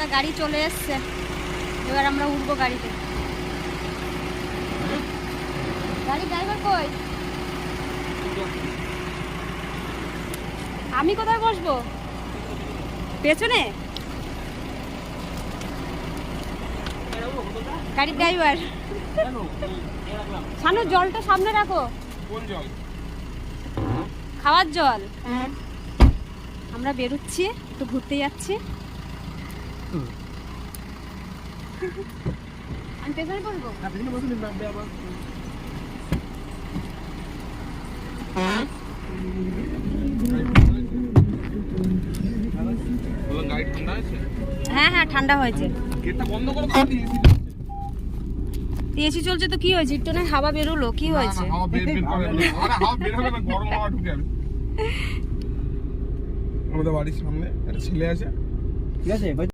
দাদা গাড়ি চলে এসছে, এবার আমরা উঠবো গাড়িতে। গাড়ি ড্রাইভার কই? আমি কোথায় বসবো? পেছনে? গাড়ির ড্রাইভার। শানু জলটা সামনে রাখো। কোন জল? খাওয়ার জল। আমরা বেরোচ্ছি, একটু ঘুরতে যাচ্ছি। আমি পেছনে বসবো। গাড়ি ঠান্ডা আছে? হ্যাঁ হ্যাঁ ঠান্ডা হয়েছে। গেটটা বন্ধ করো। এসি চলছে তো কি হয়েছে? একটু না হাওয়া বেরোলো, কি হয়েছে? হাওয়া বের করে না, হাওয়া বের হবে না, গরম হাওয়া ঢুকে যাবে। আমাদের বাড়ির সামনে একটা ছেলে আছে, ঠিক আছে।